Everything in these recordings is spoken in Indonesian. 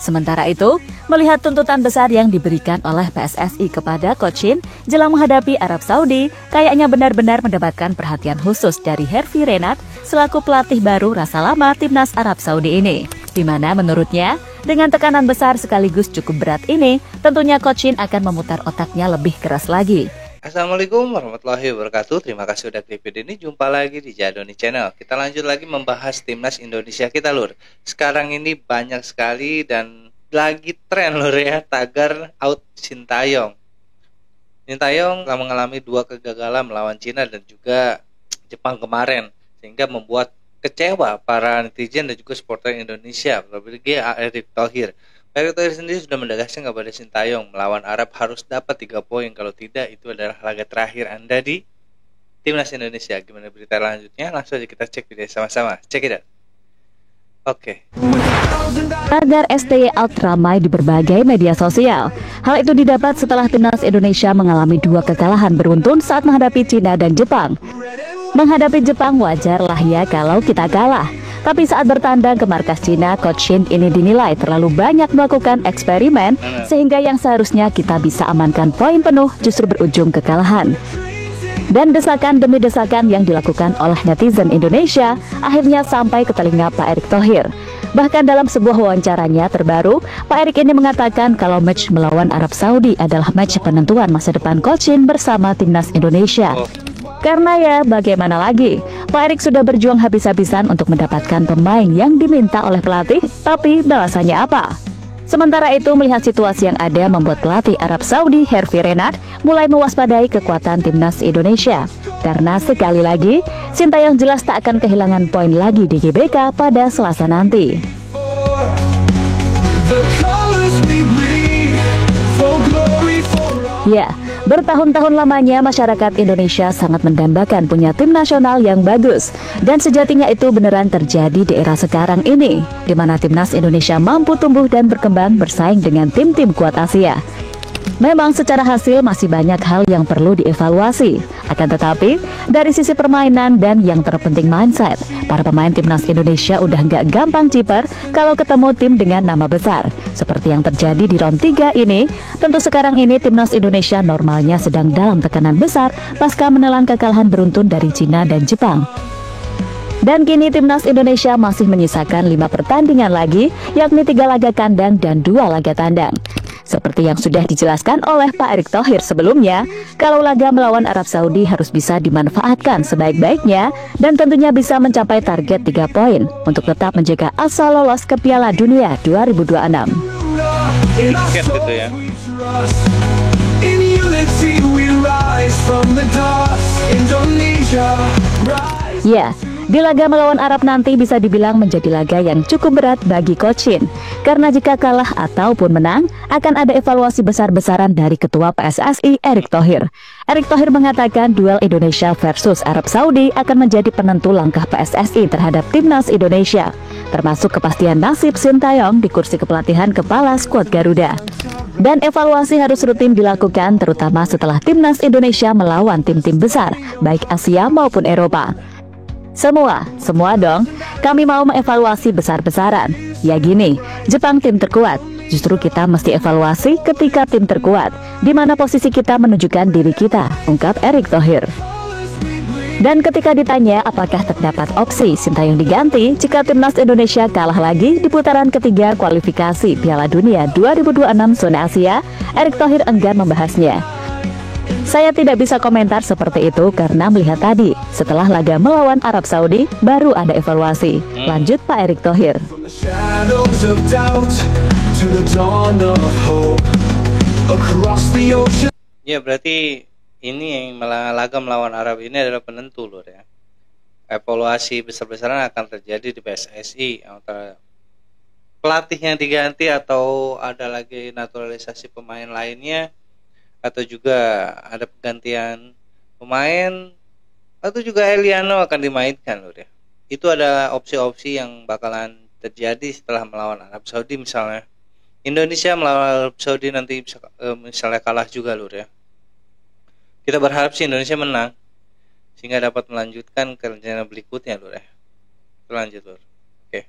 Sementara itu, melihat tuntutan besar yang diberikan oleh PSSI kepada Coach Shin jelang menghadapi Arab Saudi, kayaknya benar-benar mendapatkan perhatian khusus dari Hervé Renard selaku pelatih baru rasa lama timnas Arab Saudi ini. Di mana menurutnya, dengan tekanan besar sekaligus cukup berat ini, tentunya Coach Shin akan memutar otaknya lebih keras lagi. Assalamualaikum warahmatullahi wabarakatuh. Terima kasih udah klik video ini. Jumpa lagi di Jadoni Channel. Kita lanjut lagi membahas timnas Indonesia kita, Lur. Sekarang ini banyak sekali dan lagi tren, Lur, ya, tagar out Sintayong. Sintayong telah mengalami 2 kegagalan melawan Cina dan juga Jepang kemarin, sehingga membuat kecewa para netizen dan juga supporter Indonesia, terlebih Erick Thohir. Erick Thohir sendiri sudah menegaskan kepada Sintayong, melawan Arab harus dapat 3 poin, kalau tidak itu adalah laga terakhir Anda di timnas Indonesia. Gimana berita lanjutnya? Langsung aja kita cek video sama-sama. Cek it out. Oke. Tagar STY out ramai di berbagai media sosial. Hal itu didapat setelah timnas Indonesia mengalami 2 kekalahan beruntun saat menghadapi Cina dan Jepang. Menghadapi Jepang wajarlah ya kalau kita kalah. Tapi saat bertandang ke markas Cina, Coach Shin ini dinilai terlalu banyak melakukan eksperimen sehingga yang seharusnya kita bisa amankan poin penuh justru berujung kekalahan. Dan desakan demi desakan yang dilakukan oleh netizen Indonesia akhirnya sampai ke telinga Pak Erick Thohir. Bahkan dalam sebuah wawancaranya terbaru, Pak Erick ini mengatakan kalau match melawan Arab Saudi adalah match penentuan masa depan Coach Shin bersama timnas Indonesia. Karena ya bagaimana lagi, Pak Erick sudah berjuang habis-habisan untuk mendapatkan pemain yang diminta oleh pelatih, tapi balasannya apa? Sementara itu, melihat situasi yang ada membuat pelatih Arab Saudi Hervé Renard mulai mewaspadai kekuatan timnas Indonesia. Karena sekali lagi, Sintayong jelas tak akan kehilangan poin lagi di GBK pada Selasa nanti. Ya, bertahun-tahun lamanya masyarakat Indonesia sangat mendambakan punya tim nasional yang bagus. Dan sejatinya itu beneran terjadi di era sekarang ini, di mana timnas Indonesia mampu tumbuh dan berkembang bersaing dengan tim-tim kuat Asia. Memang secara hasil masih banyak hal yang perlu dievaluasi. Akan tetapi, dari sisi permainan dan yang terpenting mindset, para pemain timnas Indonesia udah nggak gampang ciper kalau ketemu tim dengan nama besar. Seperti yang terjadi di round 3 ini, tentu sekarang ini timnas Indonesia normalnya sedang dalam tekanan besar pasca menelan kekalahan beruntun dari Cina dan Jepang. Dan kini timnas Indonesia masih menyisakan 5 pertandingan lagi, yakni 3 laga kandang dan 2 laga tandang. Seperti yang sudah dijelaskan oleh Pak Erick Thohir sebelumnya, kalau laga melawan Arab Saudi harus bisa dimanfaatkan sebaik-baiknya dan tentunya bisa mencapai target 3 poin untuk tetap menjaga asa lolos ke Piala Dunia 2026. Gitu ya. Ya, di laga melawan Arab nanti bisa dibilang menjadi laga yang cukup berat bagi Coach Shin. Karena jika kalah ataupun menang, akan ada evaluasi besar-besaran dari Ketua PSSI Erick Thohir. Erick Thohir mengatakan duel Indonesia versus Arab Saudi akan menjadi penentu langkah PSSI terhadap timnas Indonesia, termasuk kepastian nasib Sintayong di kursi kepelatihan kepala skuad Garuda. Dan evaluasi harus rutin dilakukan terutama setelah timnas Indonesia melawan tim-tim besar, baik Asia maupun Eropa. Semua dong. Kami mau mengevaluasi besar-besaran. Ya gini, Jepang tim terkuat. Justru kita mesti evaluasi ketika tim terkuat, di mana posisi kita menunjukkan diri kita, ungkap Erick Thohir. Dan ketika ditanya apakah terdapat opsi Sintayong diganti jika timnas Indonesia kalah lagi di putaran ketiga kualifikasi Piala Dunia 2026 zona Asia, Erick Thohir enggan membahasnya. Saya tidak bisa komentar seperti itu karena melihat tadi, setelah laga melawan Arab Saudi, baru ada evaluasi. Lanjut Pak Erick Thohir. Ya, berarti ini yang laga melawan Arab ini adalah penentu, Lur, ya. Evaluasi besar-besaran akan terjadi di PSSI antara pelatih yang diganti atau ada lagi naturalisasi pemain lainnya, atau juga ada pergantian pemain, atau juga Eliano akan dimainkan, Lur, ya. Itu ada opsi-opsi yang bakalan terjadi setelah melawan Arab Saudi. Misalnya Indonesia melawan Arab Saudi nanti misalnya kalah juga, Lur, ya. Kita berharap sih Indonesia menang sehingga dapat melanjutkan ke rencana berikutnya, Lur, ya. Lanjut, Lur. Oke.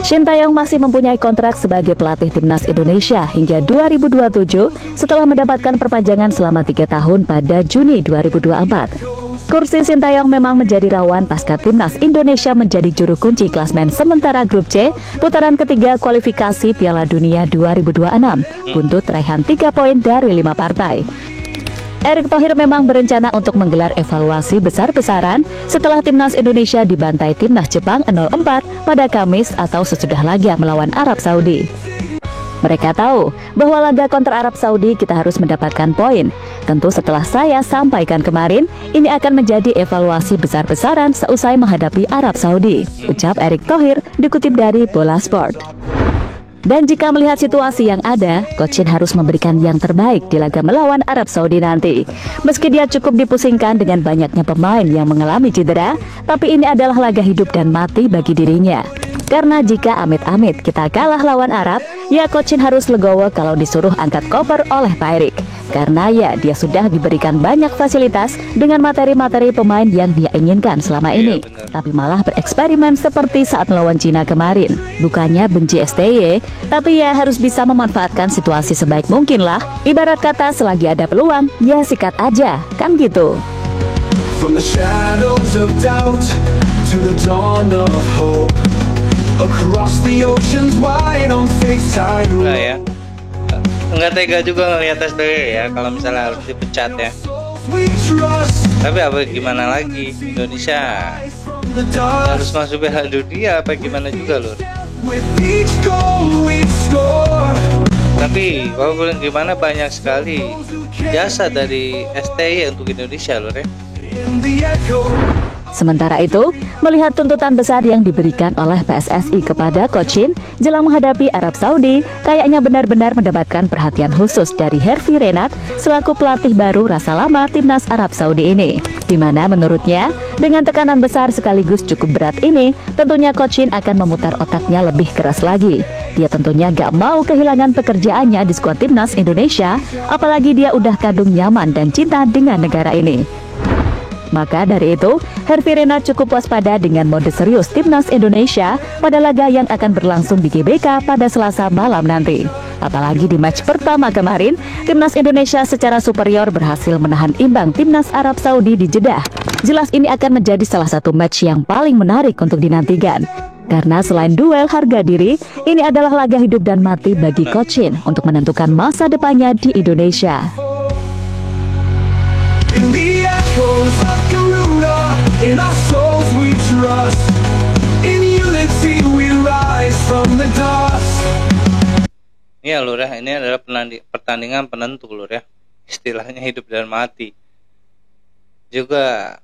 Shin Taeyong masih mempunyai kontrak sebagai pelatih timnas Indonesia hingga 2027 setelah mendapatkan perpanjangan selama 3 tahun pada Juni 2024. Kursi Shin Taeyong memang menjadi rawan pasca timnas Indonesia menjadi juru kunci klasmen sementara grup C putaran ketiga kualifikasi Piala Dunia 2026, buntut raihan 3 poin dari 5 partai. Erick Thohir memang berencana untuk menggelar evaluasi besar-besaran setelah timnas Indonesia dibantai timnas Jepang 0-4 pada Kamis atau sesudah laga melawan Arab Saudi. Mereka tahu bahwa laga kontra Arab Saudi kita harus mendapatkan poin. Tentu setelah saya sampaikan kemarin, ini akan menjadi evaluasi besar-besaran seusai menghadapi Arab Saudi, ucap Erick Thohir dikutip dari Bola Sport. Dan jika melihat situasi yang ada, Coach Shin harus memberikan yang terbaik di laga melawan Arab Saudi nanti. Meski dia cukup dipusingkan dengan banyaknya pemain yang mengalami cedera, tapi ini adalah laga hidup dan mati bagi dirinya. Karena jika amit-amit kita kalah lawan Arab, ya Coach Shin harus legowo kalau disuruh angkat koper oleh Pak Erick. Karena ya dia sudah diberikan banyak fasilitas dengan materi-materi pemain yang dia inginkan selama ini, tapi malah bereksperimen seperti saat melawan Cina kemarin. Bukannya benci STY, tapi ya harus bisa memanfaatkan situasi sebaik mungkin lah. Ibarat kata selagi ada peluang, ya sikat aja, kan gitu. From the shadows of doubt to the dawn of hope, across the oceans wide on FaceTime. Ya. Nggak tega juga ngeliat SBY ya kalau misalnya harus dipecat ya. Tapi apa gimana lagi, Indonesia harus masuk Piala Dunia apa gimana juga lur. Tapi walaupun gimana banyak sekali jasa dari STY untuk Indonesia lur ya. Sementara itu, melihat tuntutan besar yang diberikan oleh PSSI kepada Coach Shin jelang menghadapi Arab Saudi, kayaknya benar-benar mendapatkan perhatian khusus dari Hervé Renard selaku pelatih baru rasa lama timnas Arab Saudi ini. Di mana menurutnya, dengan tekanan besar sekaligus cukup berat ini, tentunya Coach Shin akan memutar otaknya lebih keras lagi. Dia tentunya gak mau kehilangan pekerjaannya di skuad timnas Indonesia, apalagi dia udah kadung nyaman dan cinta dengan negara ini. Maka dari itu, Hervé Renard cukup waspada dengan mode serius timnas Indonesia pada laga yang akan berlangsung di GBK pada Selasa malam nanti. Apalagi di match pertama kemarin, timnas Indonesia secara superior berhasil menahan imbang timnas Arab Saudi di Jeddah. Jelas ini akan menjadi salah satu match yang paling menarik untuk dinantikan. Karena selain duel harga diri, ini adalah laga hidup dan mati bagi Coach Shin untuk menentukan masa depannya di Indonesia. In the echoes of Garuda, in our souls we trust. In unity we rise from the dust. Iya lur ya, ini adalah pertandingan penentu lur ya. Istilahnya hidup dan mati. Juga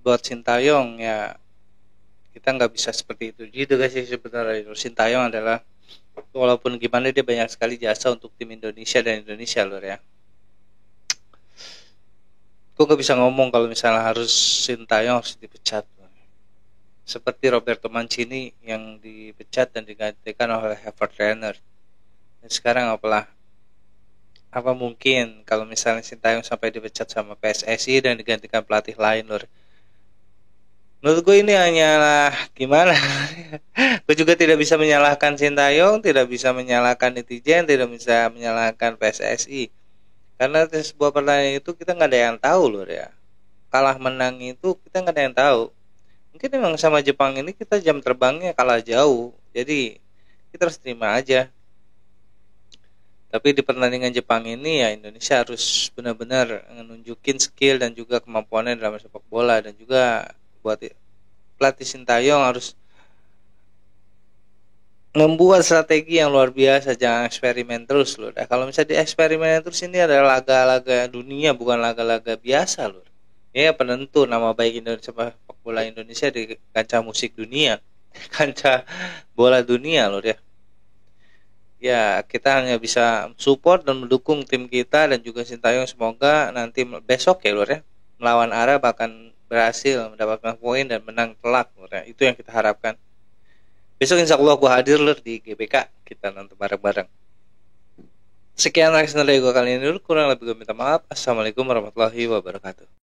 buat Shin Taeyong ya, kita nggak bisa seperti itu juga sih sebenarnya. Shin Taeyong adalah walaupun gimana dia banyak sekali jasa untuk tim Indonesia dan Indonesia lur ya. Gue gak bisa ngomong kalau misalnya harus Shin Taeyong harus dipecat. Seperti Roberto Mancini yang dipecat dan digantikan oleh Hervé Renard. Dan sekarang apa mungkin kalau misalnya Shin Taeyong sampai dipecat sama PSSI dan digantikan pelatih lain lur. Menurut gue ini hanyalah gimana. Gue juga tidak bisa menyalahkan Shin Taeyong, tidak bisa menyalahkan netizen, tidak bisa menyalahkan PSSI. Karena sebuah pertandingan itu kita nggak ada yang tahu loh ya. Kalah menang itu kita nggak ada yang tahu. Mungkin memang sama Jepang ini kita jam terbangnya kalah jauh. Jadi kita harus terima aja. Tapi di pertandingan Jepang ini ya Indonesia harus benar-benar menunjukin skill dan juga kemampuannya dalam sepak bola. Dan juga buat pelatih Shin Taeyong harus membuat strategi yang luar biasa, jangan eksperimen terus loh. Nah, kalau misalnya di eksperimen terus ini adalah laga-laga dunia bukan laga-laga biasa loh. Ya penentu nama baik Indonesia sepak bola Indonesia di kancah musik dunia, kancah bola dunia loh ya. Ya kita hanya bisa support dan mendukung tim kita dan juga Shin Taeyong semoga nanti besok ya loh ya melawan Arab akan berhasil mendapatkan poin dan menang telak loh ya. Itu yang kita harapkan. Besok insya Allah gue hadir lur di GBK. Kita nonton bareng-bareng. Sekian reaction dari gue kali ini dulu. Kurang lebih gue minta maaf. Assalamualaikum warahmatullahi wabarakatuh.